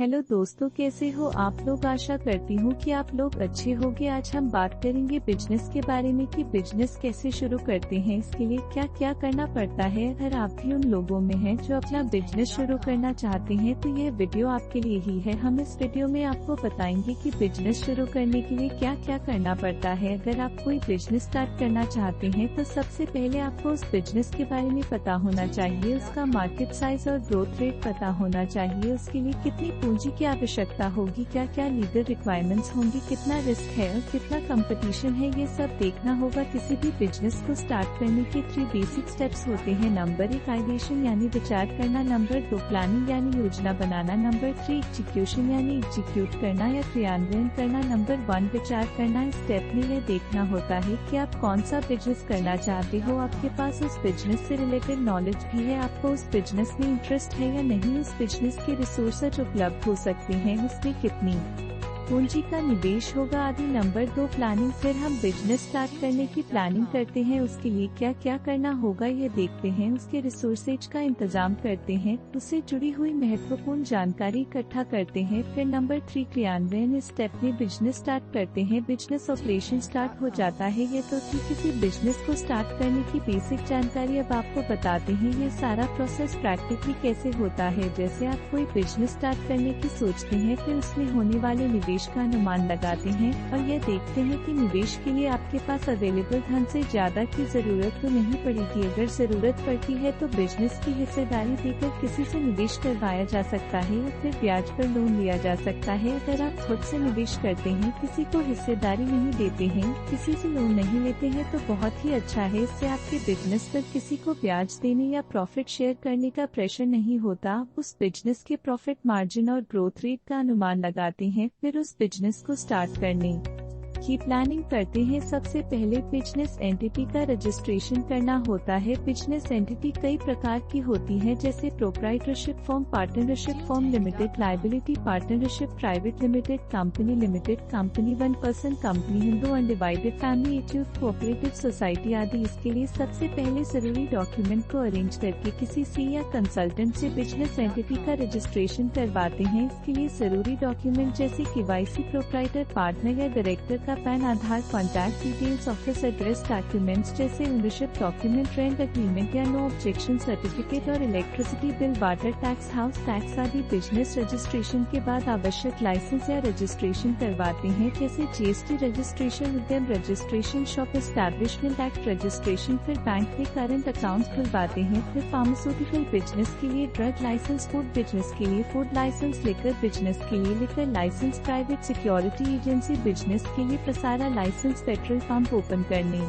Hello दोस्तों, कैसे हो आप लोग। आशा करती हूँ कि आप लोग अच्छे होंगे। आज हम बात करेंगे बिजनेस के बारे में कि बिजनेस कैसे शुरू करते हैं, इसके लिए क्या क्या करना पड़ता है। अगर आप भी उन लोगों में हैं जो अपना बिजनेस शुरू करना चाहते हैं तो ये वीडियो आपके लिए ही है। हम इस वीडियो में आपको बताएंगे कि बिजनेस शुरू करने के लिए क्या क्या करना पड़ता है। अगर आप कोई बिजनेस स्टार्ट करना चाहते हैं तो सबसे पहले आपको उस बिजनेस के बारे में पता होना चाहिए, उसका मार्केट साइज और ग्रोथ रेट पता होना चाहिए, उसके लिए कितनी पूंजी की आवश्यकता होगी, क्या क्या लीगल रिक्वायरमेंट्स होंगी, कितना रिस्क है और कितना कंपटीशन है, ये सब देखना होगा। किसी भी बिजनेस को स्टार्ट करने के 3 बेसिक स्टेप्स होते हैं। नंबर 1 आइडिएशन यानी विचार करना, नंबर 2 प्लानिंग यानी योजना बनाना, नंबर 3 एग्जीक्यूशन यानी एग्जीक्यूट करना या क्रियान्वयन करना। नंबर 1 विचार करना, स्टेप में यह देखना होता है कि आप कौन सा बिजनेस करना चाहते हो, आपके पास उस बिजनेस से रिलेटेड नॉलेज भी है, आपको उस बिजनेस में इंटरेस्ट है या नहीं, उस बिजनेस के रिसोर्सेज उपलब्ध हो सकते हैं, उसमें कितनी पूंजी का निवेश होगा आदि। नंबर 2 प्लानिंग, फिर हम बिजनेस स्टार्ट करने की प्लानिंग करते हैं, उसके लिए क्या क्या करना होगा ये देखते हैं, उसके रिसोर्सेज का इंतजाम करते हैं, उससे जुड़ी हुई महत्वपूर्ण जानकारी इकट्ठा करते हैं। फिर नंबर 3 क्रियान्वयन, इस स्टेप में बिजनेस स्टार्ट करते हैं, बिजनेस ऑपरेशन स्टार्ट हो जाता है। ये तो थी किसी बिजनेस को स्टार्ट करने की बेसिक जानकारी। अब आपको बताते हैं ये सारा प्रोसेस प्रैक्टिकली कैसे होता है। जैसे आप कोई बिजनेस स्टार्ट करने की सोचते हैं, फिर उसमें होने वाले निवेश का अनुमान लगाते हैं और यह देखते हैं कि निवेश के लिए आपके पास अवेलेबल धन से ज्यादा की जरूरत तो नहीं पड़ेगी। अगर जरूरत पड़ती है तो बिजनेस की हिस्सेदारी देकर किसी से निवेश करवाया जा सकता है या फिर ब्याज पर लोन लिया जा सकता है। अगर आप खुद से निवेश करते हैं, किसी को हिस्सेदारी नहीं देते हैं, किसी से लोन नहीं लेते हैं तो बहुत ही अच्छा है। इससे आपके बिजनेस पर किसी को ब्याज देने या प्रॉफिट शेयर करने का प्रेशर नहीं होता। उस बिजनेस के प्रॉफिट मार्जिन और ग्रोथ रेट का अनुमान लगाते हैं, फिर उस बिजनेस को स्टार्ट करने की प्लानिंग करते हैं। सबसे पहले बिजनेस एंटिटी का रजिस्ट्रेशन करना होता है। बिजनेस एंटिटी कई प्रकार की होती है, जैसे proprietorship form, partnership form, limited liability partnership, private limited, company limited, company 1%, company, Hindu undivided family, एट्यूट, कोऑपरेटिव सोसाइटी आदि। इसके लिए सबसे पहले जरूरी डॉक्यूमेंट को अरेंज करके किसी सी या कंसल्टेंट से बिजनेस एंटिटी का रजिस्ट्रेशन करवाते हैं। इसके लिए जरूरी डॉक्यूमेंट जैसे KYC, प्रोप्राइटर, पार्टनर या director PAN, Aadhaar, contact details, office address, documents जैसे ओनरशिप डॉक्यूमेंट, रेंट एग्रीमेंट या नो ऑब्जेक्शन सर्टिफिकेट और electricity bill, water tax, house tax आदि। बिजनेस रजिस्ट्रेशन के बाद आवश्यक लाइसेंस या रजिस्ट्रेशन करवाते हैं, जैसे GST रजिस्ट्रेशन, उद्यम registration, shop establishment act registration. फिर बैंक में करंट अकाउंट खुलवाते हैं। फिर फार्मास्यूटिकल बिजनेस के लिए ड्रग लाइसेंस, फूड बिजनेस के लिए फूड लाइसेंस, लिकर बिजनेस के लिए liquor licence, private security agency business के लिए प्रसारा लाइसेंस, पेट्रोल पंप ओपन करने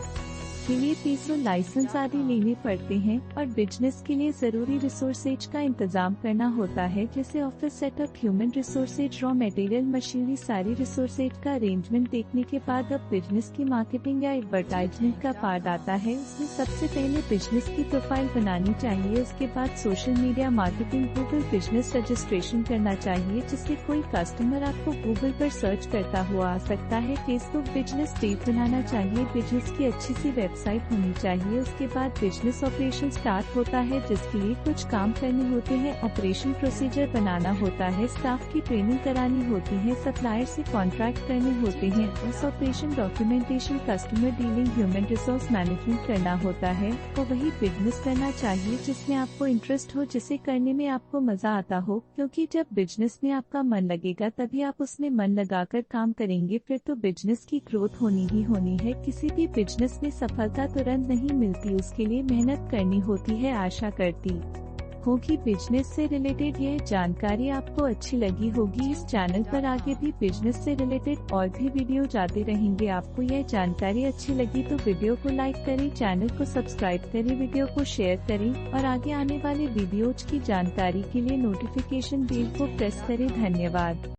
के लिए PSO लाइसेंस आदि लेने पड़ते हैं। और बिजनेस के लिए जरूरी रिसोर्सेज का इंतजाम करना होता है, जैसे office setup, human resources, raw material, machinery. सारी रिसोर्सेज का अरेंजमेंट देखने के बाद अब बिजनेस की मार्केटिंग या एडवर्टाइजमेंट का पार्ट आता है। उसमें सबसे पहले बिजनेस की प्रोफाइल बनानी चाहिए, उसके बाद social media marketing, Google business registration करना चाहिए, जिससे कोई कस्टमर आपको गूगल पर सर्च करता हुआ आ सकता है। फेसबुक बिजनेस पेज बनाना चाहिए, बिजनेस की अच्छी सी वेबसाइट होनी चाहिए। उसके बाद बिजनेस ऑपरेशन स्टार्ट होता है, जिसके लिए कुछ काम करने होते हैं। ऑपरेशन प्रोसीजर बनाना होता है, स्टाफ की ट्रेनिंग करानी होती है, सप्लायर से कॉन्ट्रैक्ट करने होते हैं, उस operation documentation, customer dealing, human resource management करना होता है। तो वही बिजनेस करना चाहिए जिसमें आपको इंटरेस्ट हो, जिसे करने में आपको मजा आता हो, क्योंकि जब बिजनेस में आपका मन लगेगा तभी आप उसमें मन लगाकर काम करेंगे, फिर तो बिजनेस की ग्रोथ होनी ही होनी है। किसी भी बिजनेस में सफलता तुरंत नहीं मिलती, उसके लिए मेहनत करनी होती है। आशा करती हूँ कि बिजनेस से रिलेटेड ये जानकारी आपको अच्छी लगी होगी। इस चैनल पर आगे भी बिजनेस से रिलेटेड और भी वीडियो जाते रहेंगे। आपको यह जानकारी अच्छी लगी तो वीडियो को लाइक करें, चैनल को सब्सक्राइब करें, वीडियो को शेयर करें और आगे आने वाले वीडियोज की जानकारी के लिए नोटिफिकेशन बेल को प्रेस करें। धन्यवाद।